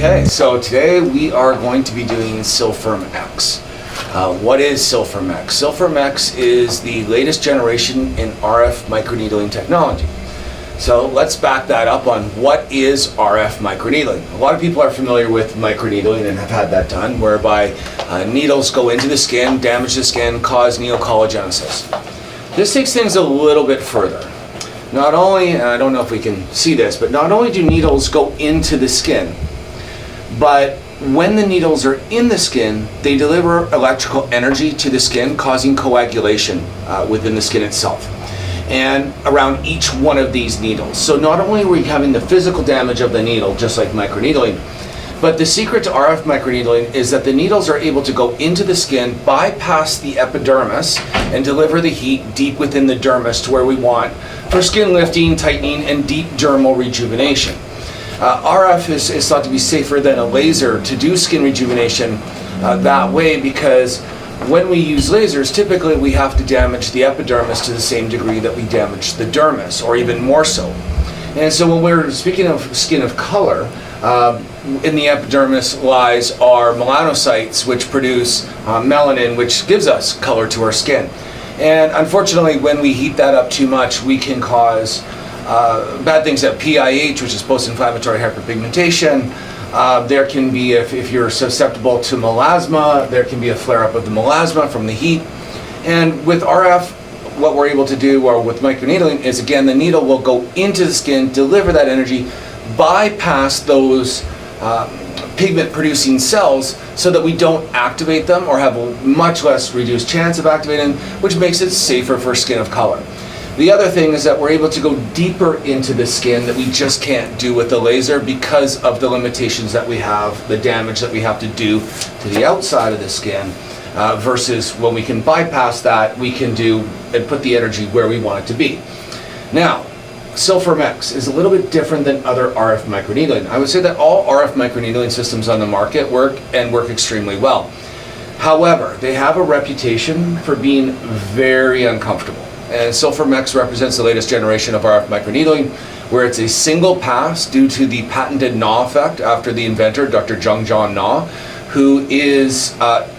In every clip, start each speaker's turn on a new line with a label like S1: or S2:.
S1: Okay, so today we are going to be doing SylfirmX. What is SylfirmX? SylfirmX is the latest generation in RF microneedling technology. So let's back that up on what is RF microneedling. A lot of people are familiar with microneedling and have had that done, whereby needles go into the skin, damage the skin, cause neocollagenesis. This takes things a little bit further. Not only, and I don't know if we can see this, but not only do needles go into the skin, but when the needles are in the skin, they deliver electrical energy to the skin, causing coagulation within the skin itself and around each one of these needles. So not only are we having the physical damage of the needle, just like microneedling, but the secret to RF microneedling is that the needles are able to go into the skin, bypass the epidermis, and deliver the heat deep within the dermis to where we want for skin lifting, tightening, and deep dermal rejuvenation. RF is thought to be safer than a laser to do skin rejuvenation that way, because when we use lasers, typically we have to damage the epidermis to the same degree that we damage the dermis, or even more so. And so when we're speaking of skin of color, in the epidermis lies our melanocytes, which produce melanin, which gives us color to our skin. And unfortunately, when we heat that up too much, we can cause bad things at PIH, which is post-inflammatory hyperpigmentation. There can be, if you're susceptible to melasma, there can be a flare-up of the melasma from the heat. And with RF, what we're able to do, or with microneedling, is again, the needle will go into the skin, deliver that energy, bypass those pigment-producing cells so that we don't activate them or have a much less reduced chance of activating, which makes it safer for skin of color. The other thing is that we're able to go deeper into the skin that we just can't do with the laser because of the limitations that we have, the damage that we have to do to the outside of the skin, versus when we can bypass that, we can do and put the energy where we want it to be. Now, SylfirmX is a little bit different than other RF microneedling. I would say that all RF microneedling systems on the market work extremely well. However, they have a reputation for being very uncomfortable. And SylfirmX represents the latest generation of RF microneedling, where it's a single pass due to the patented Na effect after the inventor, Dr. Jung-John Na, who is,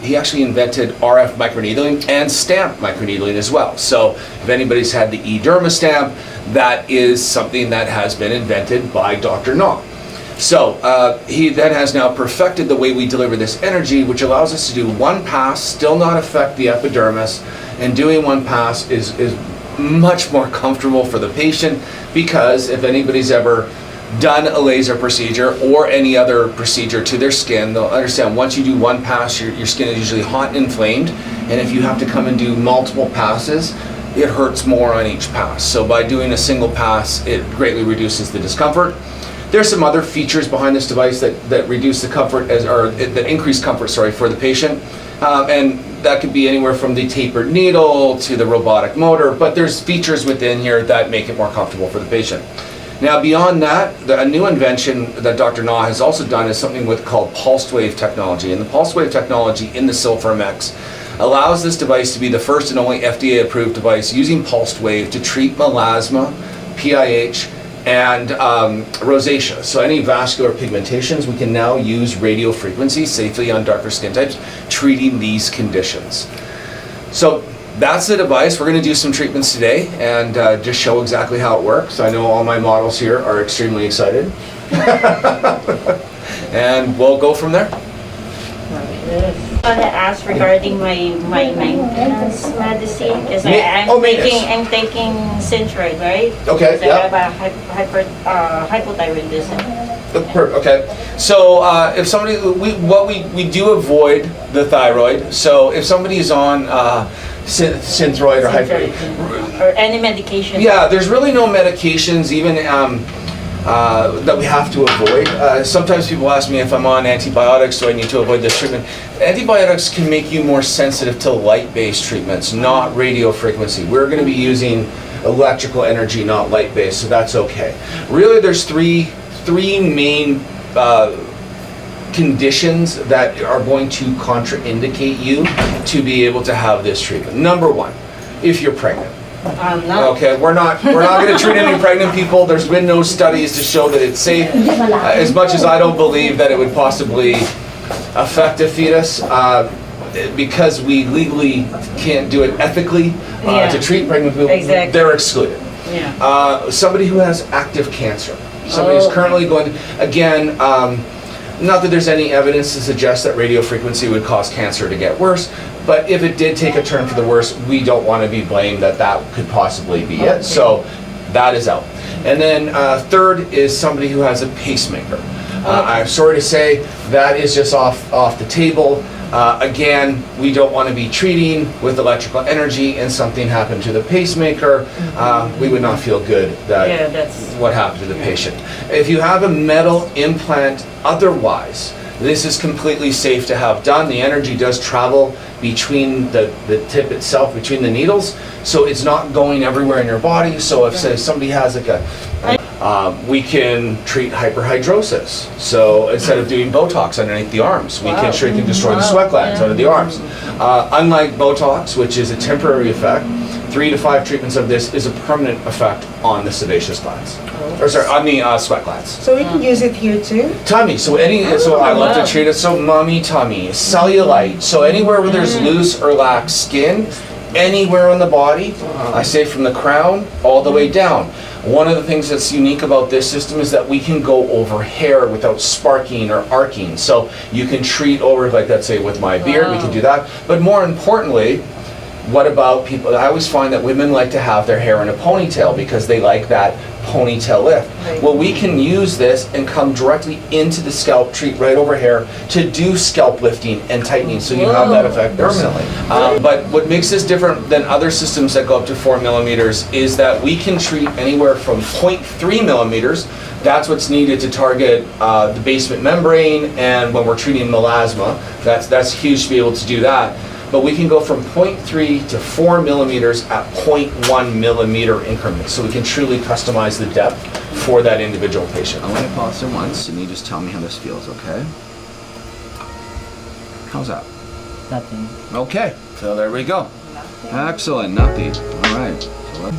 S1: he actually invented RF microneedling and stamp microneedling as well. So if anybody's had the eDerma stamp, that is something that has been invented by Dr. Na. So he then has now perfected the way we deliver this energy, which allows us to do one pass, still not affect the epidermis, and doing one pass is much more comfortable for the patient, because if anybody's ever done a laser procedure or any other procedure to their skin, they'll understand once you do one pass, your skin is usually hot and inflamed, and if you have to come and do multiple passes, it hurts more on each pass. So by doing a single pass, it greatly reduces the discomfort. There's some other features behind this device that reduce the comfort, that increase comfort, for the patient. And that could be anywhere from the tapered needle to the robotic motor, but there's features within here that make it more comfortable for the patient. Now beyond that, a new invention that Dr. Na has also done is something called pulsed wave technology. And the pulsed wave technology in the SylfirmX allows this device to be the first and only FDA approved device using pulsed wave to treat melasma, PIH, and rosacea. So any vascular pigmentations, we can now use radio frequency safely on darker skin types, treating these conditions. So that's the device. We're going to do some treatments today and just show exactly how it works. I know all my models here are extremely excited. And we'll go from there.
S2: I want to ask regarding my maintenance medicine, because I'm taking Synthroid, right?
S1: Okay.
S2: So I have a hypothyroidism.
S1: Okay. So if somebody, we do avoid the thyroid. So if somebody is on Synthroid
S2: or any medication.
S1: Yeah, there's really no medications even that we have to avoid. Sometimes people ask me if I'm on antibiotics, do I need to avoid this treatment? Antibiotics can make you more sensitive to light-based treatments, not radio frequency. We're going to be using electrical energy, not light-based, so that's okay. Really, there's three main conditions that are going to contraindicate you to be able to have this treatment. Number one, if you're pregnant.
S2: No.
S1: Okay, we're not going to treat any pregnant people. There's been no studies to show that it's safe. As much as I don't believe that it would possibly affect a fetus, because we legally can't do it ethically to treat pregnant people,
S2: Exactly.
S1: they're excluded.
S2: Yeah.
S1: Somebody who has active cancer, somebody who's currently going, again, not that there's any evidence to suggest that radio frequency would cause cancer to get worse, but if it did take a turn for the worse, we don't want to be blamed that that could possibly be it. So that is out. And then third is somebody who has a pacemaker. I'm sorry to say that is just off the table. Again, we don't want to be treating with electrical energy and something happened to the pacemaker. We would not feel good that
S2: that's
S1: what happened to the patient. If you have a metal implant otherwise, this is completely safe to have done. The energy does travel between the tip itself, between the needles, so it's not going everywhere in your body. So if say somebody has like we can treat hyperhidrosis. So instead of doing Botox underneath the arms, we can shrink and destroy the sweat glands under the arms. Unlike Botox, which is a temporary effect, 3 to 5 treatments of this is a permanent effect on the sebaceous glands. Or sorry, on the sweat glands.
S3: So we can use it here too?
S1: Tummy, so I love to treat it, so mommy tummy, cellulite, so anywhere where there's loose or lax skin, anywhere on the body, I say from the crown all the way down. One of the things that's unique about this system is that we can go over hair without sparking or arcing. So you can treat over, like let's say with my beard, we can do that. But more importantly, what about people? I always find that women like to have their hair in a ponytail because they like that ponytail lift. Well, we can use this and come directly into the scalp, treat right over hair to do scalp lifting and tightening, so you have that effect permanently. But what makes this different than other systems that go up to 4 millimeters is that we can treat anywhere from 0.3 millimeters. That's what's needed to target the basement membrane, and when we're treating melasma, that's huge to be able to do that. But we can go from 0.3 to 4 millimeters at 0.1 millimeter increments, so we can truly customize the depth for that individual patient. I want to pause it once, and you just tell me how this feels, okay? How's that?
S4: Nothing.
S1: Okay, so there we go. Nothing. Excellent, nothing. All right. So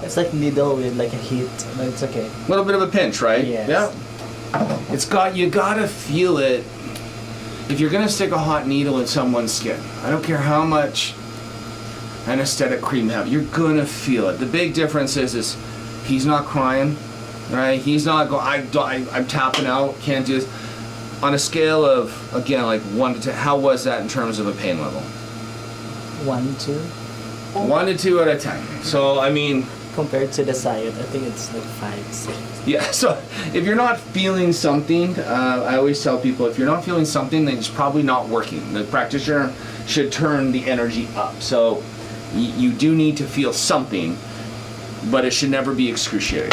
S4: It's like needle with like a heat, but it's okay.
S1: a little bit of a pinch, right?
S4: Yes.
S1: Yeah. You gotta feel it. If you're gonna stick a hot needle in someone's skin, I don't care how much anesthetic cream you have, you're gonna feel it. The big difference is he's not crying, right? He's not going, I'm tapping out, can't do this. On a scale of, again, like 1 to 10, how was that in terms of a pain level?
S4: 1, 2.
S1: 1 to 2 out of 10. So, I mean,
S4: Compared to the side, I think it's like 5, 6.
S1: yeah, so if you're not feeling something, I always tell people, if you're not feeling something, then it's probably not working. The practitioner should turn the energy up. So you do need to feel something, but it should never be excruciating.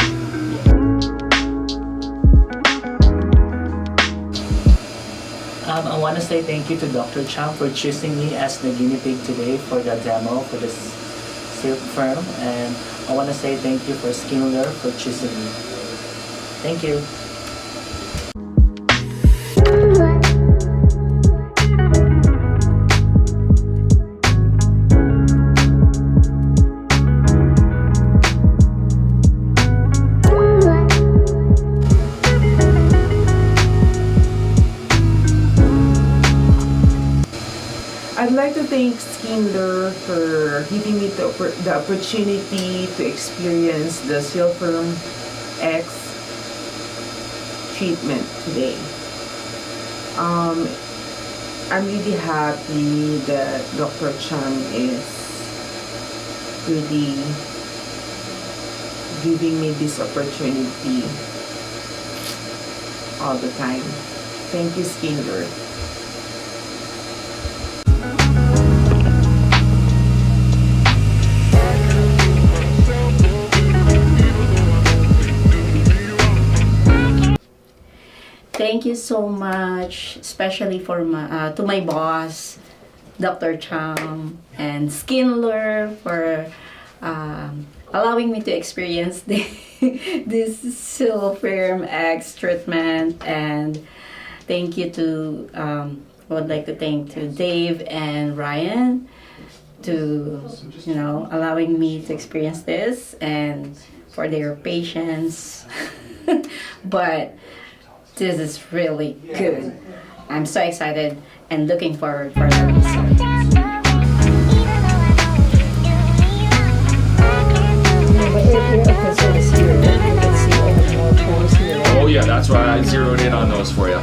S4: I want to say thank you to Dr. Chang for choosing me as the guinea pig today for the demo for this silk firm, and I want to say thank you for Skin Lueur for choosing me. Thank you.
S3: I'd like to thank Skin Lueur for giving me the opportunity to experience the SylfirmX treatment today. I'm really happy that Dr. Chang is really giving me this opportunity all the time. Thank you, Skin Lueur.
S2: Thank you so much, especially for to my boss, Dr. Chang, and Skin Lueur for
S5: allowing me to experience this SylfirmX treatment. And thank you to, I would like to thank to Dave and Ryan to, allowing me to experience this and for their patience. But this is really good. I'm so excited and looking forward for the results.
S1: Oh yeah, that's why I zeroed in on those for you.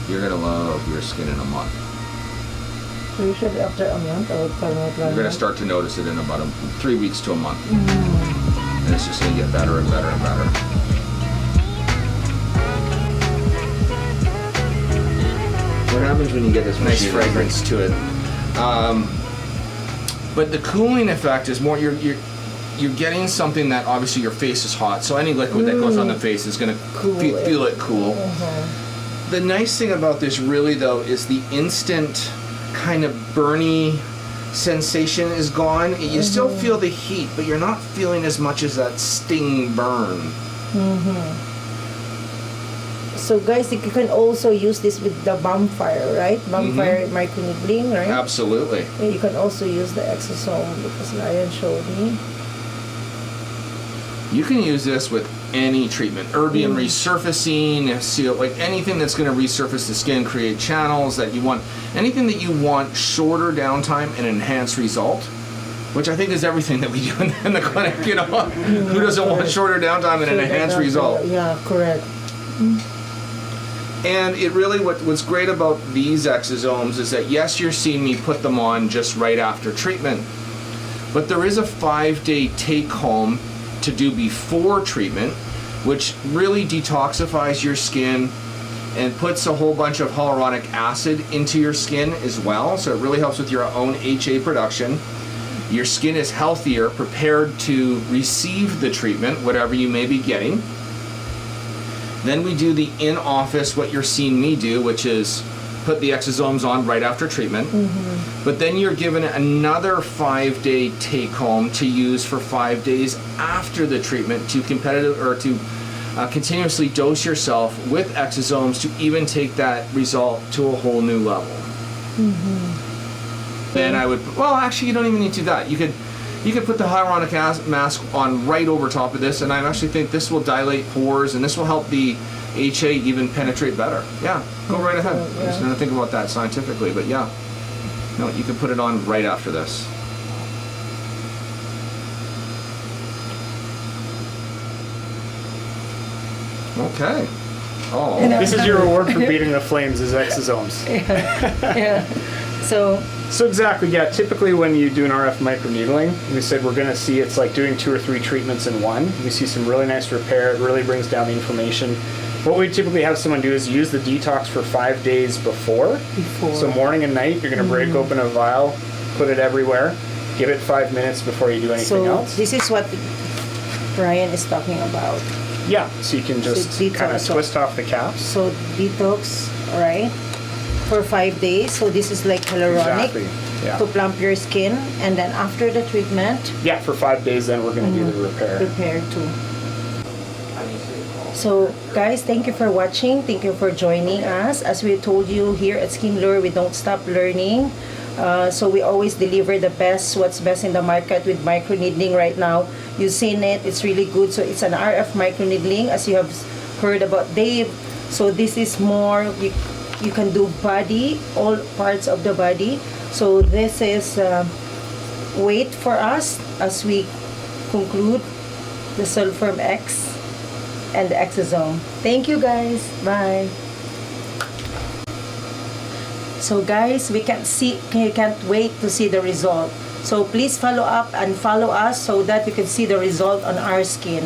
S1: You're gonna love your skin in a month.
S6: So usually after a month,
S1: You're gonna start to notice it in about 3 weeks to a month. And it's just gonna get better and better and better. What happens when you get this nice fragrance to it? But the cooling effect is more, you're getting something that obviously your face is hot, so any liquid that goes on the face is gonna feel it cool. The nice thing about this really though is the instant kind of burny sensation is gone. You still feel the heat, but you're not feeling as much as that sting burn.
S6: So guys, you can also use this with the bonfire, right? Bonfire microneedling, right?
S1: Absolutely.
S6: And you can also use the exosome because Ryan showed me.
S1: You can use this with any treatment, erbium resurfacing, seal, like anything that's going to resurface the skin, create channels that you want, anything that you want shorter downtime and enhanced result, which I think is everything that we do in the clinic. Who doesn't want shorter downtime and an enhanced result?
S6: Yeah, correct.
S1: And it really, what's great about these exosomes is that yes, you're seeing me put them on just right after treatment, but there is a 5-day take home to do before treatment, which really detoxifies your skin and puts a whole bunch of hyaluronic acid into your skin as well. So it really helps with your own HA production. Your skin is healthier, prepared to receive the treatment, whatever you may be getting. Then we do the in-office, what you're seeing me do, which is put the exosomes on right after treatment. But then you're given another 5-day take home to use for 5 days after the treatment to continuously dose yourself with exosomes to even take that result to a whole new level. Then I would, well, actually you don't even need to do that. You could put the hyaluronic mask on right over top of this, and I actually think this will dilate pores and this will help the HA even penetrate better. Yeah, go right ahead. I'm just going to think about that scientifically, but yeah. No, you can put it on right after this. Okay. Oh.
S7: This is your reward for beating the flames, is exosomes. So exactly, yeah. Typically when you do an RF microneedling, we said we're going to see it's like doing 2 or 3 treatments in one. We see some really nice repair. It really brings down the inflammation. What we typically have someone do is use the detox for 5 days before. So morning and night, you're going to break open a vial, put it everywhere, give it 5 minutes before you do anything else.
S6: This is what Ryan is talking about.
S7: Yeah, so you can just kind of twist off the caps.
S6: So detox, right? For 5 days. So this is like hyaluronic to plump your skin, and then after the treatment.
S7: Yeah, for 5 days, then we're going to do the repair.
S6: Repair too. So guys, thank you for watching. Thank you for joining us. As we told you here at Skin Lueur, we don't stop learning. So we always deliver the best, what's best in the market with microneedling right now. You've seen it, it's really good. So it's an RF microneedling, as you have heard about Dave. So this is more, you can do body, all parts of the body. So this is wait for us as we conclude the SylfirmX and the exosome. Thank you guys. Bye. So guys, we can't wait to see the result. So please follow up and follow us so that you can see the result on our skin.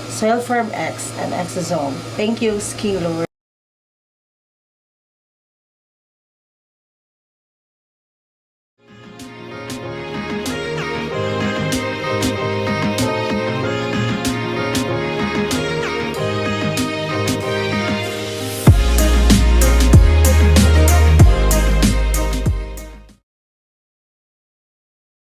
S6: SylfirmX and exosome. Thank you, Skin Lueur.